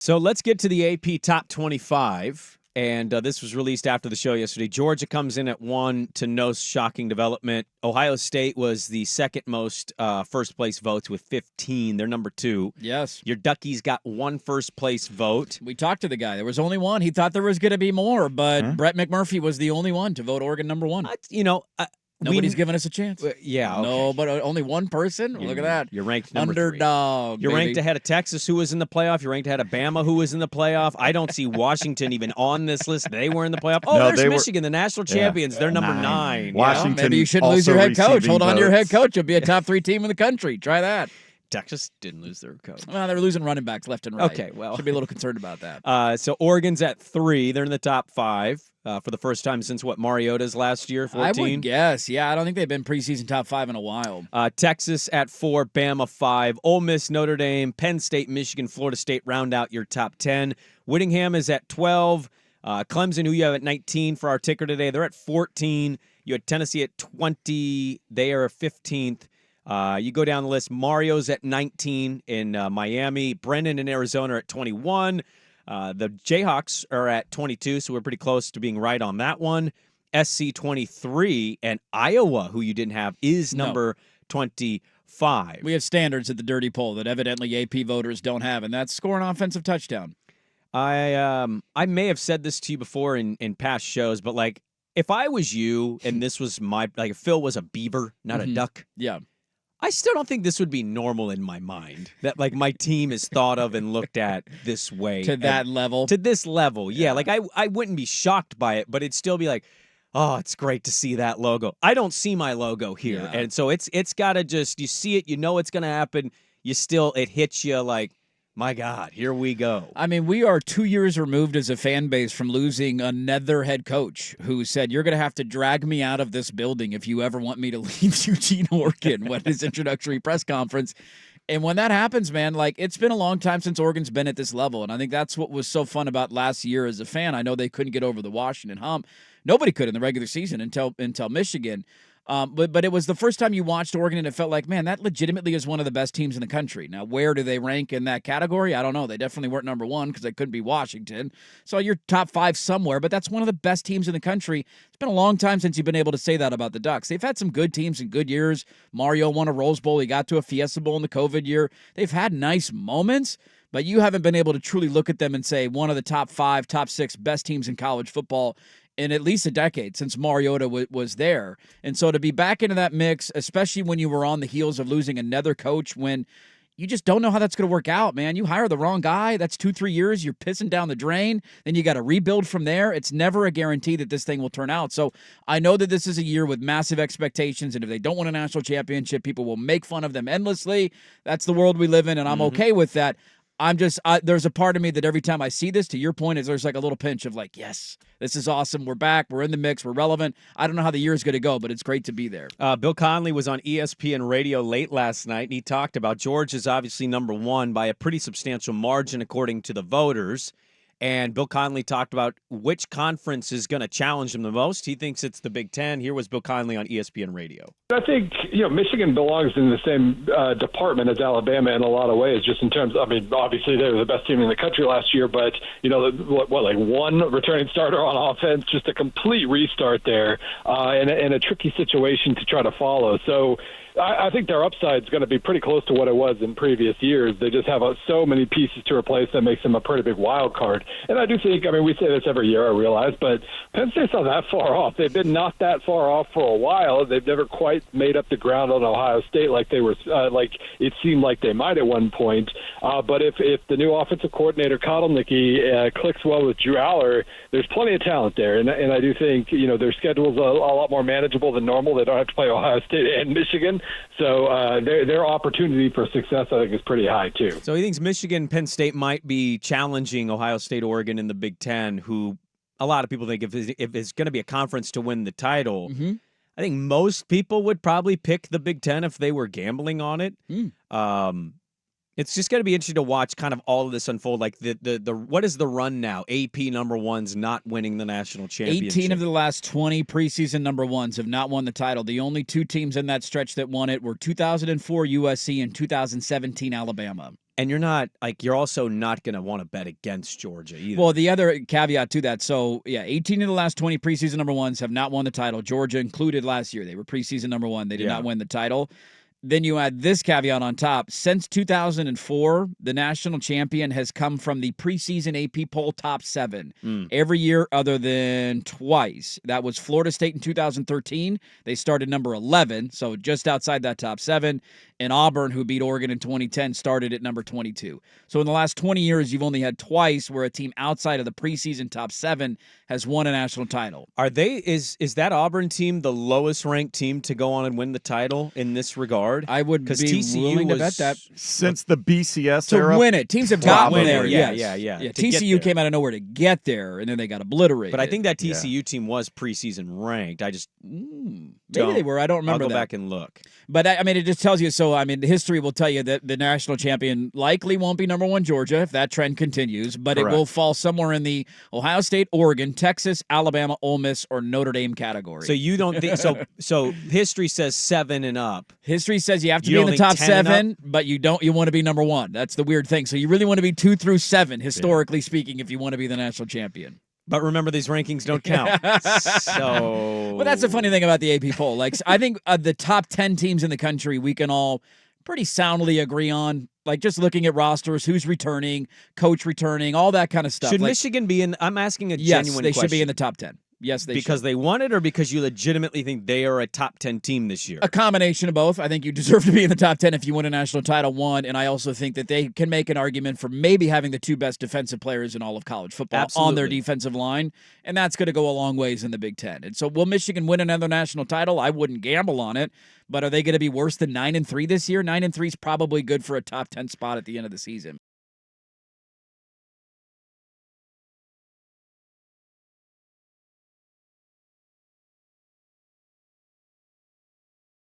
So let's get to the AP Top 25. And this was released after the show yesterday. Georgia comes in at 1 to no shocking development. Ohio State was the second most first-place votes with 15. They're number 2. Yes. Your Duckies got 1 first-place vote. We talked to the guy. There was only one. He thought there was going to be more, but Brett McMurphy was the only one to vote Oregon number 1. Nobody's given us a chance. Yeah, okay. No, but only one person? Look at that. You're ranked number Underdog, 3. You're ranked ahead of Texas, who was in the playoff. You're ranked ahead of Bama, who was in the playoff. I don't see Washington even on this list. They were in the playoff. Oh, there's Michigan, the national champions. They're number 9. Washington. Maybe you shouldn't lose your head coach. Hold on to your head coach. You'll be a top 3 team in the country. Try that. Texas didn't lose their coach. Well, they were losing running backs left and right. Okay, well. Should be a little concerned about that. So Oregon's at 3. They're in the top 5 for the first time since, Mariota's last year, 14? I would guess. Yeah, I don't think they've been preseason top 5 in a while. Texas at 4, Bama 5, Ole Miss, Notre Dame, Penn State, Michigan, Florida State round out your top 10. Whittingham is at 12. Clemson, who you have at 19 for our ticker today, they're at 14. You had Tennessee at 20. They are 15th. You go down the list. Mario's at 19 in Miami. Brennan in Arizona are at 21. The Jayhawks are at 22, so we're pretty close to being right on that one. SC 23, and Iowa, who you didn't have, is number 25. We have standards at the Dirty Poll that evidently AP voters don't have, and that's score an offensive touchdown. I may have said this to you before in past shows, but if I was you and this was if Phil was a beaver, not a duck. Yeah. I still don't think this would be normal in my mind, that my team is thought of and looked at this way. To that level? To this level, yeah. I wouldn't be shocked by it, but it'd still be like, oh, it's great to see that logo. I don't see my logo here. Yeah. And so it's got to just, you see it, you know it's going to happen. It hits you like, my God, here we go. I mean, we are 2 years removed as a fan base from losing another head coach who said, you're going to have to drag me out of this building if you ever want me to leave Eugene, Oregon, at his introductory press conference. And when that happens, man, it's been a long time since Oregon's been at this level. And I think that's what was so fun about last year as a fan. I know they couldn't get over the Washington hump. Nobody could in the regular season until Michigan. But it was the first time you watched Oregon and it felt like, man, that legitimately is one of the best teams in the country. Now, where do they rank in that category? I don't know. They definitely weren't number 1 because they couldn't be Washington. So you're top 5 somewhere, but that's one of the best teams in the country. It's been a long time since you've been able to say that about the Ducks. They've had some good teams in good years. Mario won a Rose Bowl. He got to a Fiesta Bowl in the COVID year. They've had nice moments, but you haven't been able to truly look at them and say one of the top 5, top 6 best teams in college football in at least a decade since Mariota was there. And so to be back into that mix, especially when you were on the heels of losing another coach, when you just don't know how that's going to work out, man. You hire the wrong guy, that's 2-3 years, you're pissing down the drain, then you got to rebuild from there. It's never a guarantee that this thing will turn out. So I know that this is a year with massive expectations, and if they don't win a national championship, people will make fun of them endlessly. That's the world we live in, and I'm okay with that. There's a part of me that every time I see this, to your point, is there's a little pinch of yes, this is awesome. We're back. We're in the mix. We're relevant. I don't know how the year is going to go, but it's great to be there. Bill Connelly was on ESPN radio late last night, and he talked about Georgia's obviously number 1 by a pretty substantial margin according to the voters. And Bill Connelly talked about which conference is going to challenge him the most. He thinks it's the Big Ten. Here was Bill Connelly on ESPN Radio. I think, Michigan belongs in the same department as Alabama in a lot of ways, just in terms of, obviously they were the best team in the country last year, but, one returning starter on offense, just a complete restart there, and a tricky situation to try to follow. So I think their upside is going to be pretty close to what it was in previous years. They just have so many pieces to replace that makes them a pretty big wild card. And I do think, we say this every year, I realize, but Penn State's not that far off. They've been not that far off for a while. They've never quite made up the ground on Ohio State like they were, like it seemed like they might at one point. But if the new offensive coordinator, Kotelnicki, clicks well with Drew Aller, there's plenty of talent there. And I do think, their schedule's a lot more manageable than normal. They don't have to play Ohio State and Michigan. So their opportunity for success, I think, is pretty high, too. So he thinks Michigan, Penn State might be challenging Ohio State, Oregon in the Big Ten, who a lot of people think if it's going to be a conference to win the title, I think most people would probably pick the Big Ten if they were gambling on it. It's just going to be interesting to watch kind of all of this unfold. Like the what is the run now? AP number 1's not winning the national championship. 18 of the last 20 preseason number 1s have not won the title. The only 2 teams in that stretch that won it were 2004 USC and 2017 Alabama. And you're also not going to want to bet against Georgia either. Well, the other caveat to that, so yeah, 18 of the last 20 preseason number ones have not won the title. Georgia included last year. They were preseason number one. They did not win the title. Then you add this caveat on top. Since 2004, the national champion has come from the preseason AP poll top 7 every year other than twice. That was Florida State in 2013. They started number 11, so just outside that top 7. And Auburn, who beat Oregon in 2010, started at number 22. So in the last 20 years, you've only had twice where a team outside of the preseason top 7 has won a national title. Is that Auburn team the lowest ranked team to go on and win the title in this regard? I would be TCU willing to bet that. Since the BCS To era? win it. Teams have gotten Probably. there. Yeah, Yes. yeah. To get TCU there. came out of nowhere to get there, and then they got obliterated. But I think that TCU team was preseason ranked. I just maybe they were. I don't remember I'll go that. back and look. But I mean, it just tells you. So I mean, history will tell you that the national champion likely won't be number one Georgia if that trend continues. But Correct. it will fall somewhere in the Ohio State, Oregon, Texas, Alabama, Ole Miss, or Notre Dame category. So you don't think so? So history says 7 and up. History says you have to You be in don't the think top 10 and 7, but you want to be number one. That's the weird thing. So you really want to be 2 through 7, historically speaking, if you want to be the national champion. But remember, these rankings don't count. So, Well, that's the funny thing about the AP poll. Like, I think the top 10 teams in the country, we can all pretty soundly agree on. Like, just looking at rosters, who's returning, coach returning, all that kind of stuff. should Like, Michigan be in? I'm asking a yes, genuine they question. should be in the top 10. Yes, they because should. they won it, or because you legitimately think they are a top 10 team this year? A combination of both. I think you deserve to be in the top 10 if you win a national title, one. And I also think that they can make an argument for maybe having the 2 best defensive players in all of college football on their Absolutely. defensive line. And that's going to go a long ways in the Big Ten. And so will Michigan win another national title? I wouldn't gamble on it. But are they going to be worse than 9-3 this year? 9-3 is probably good for a top 10 spot at the end of the season.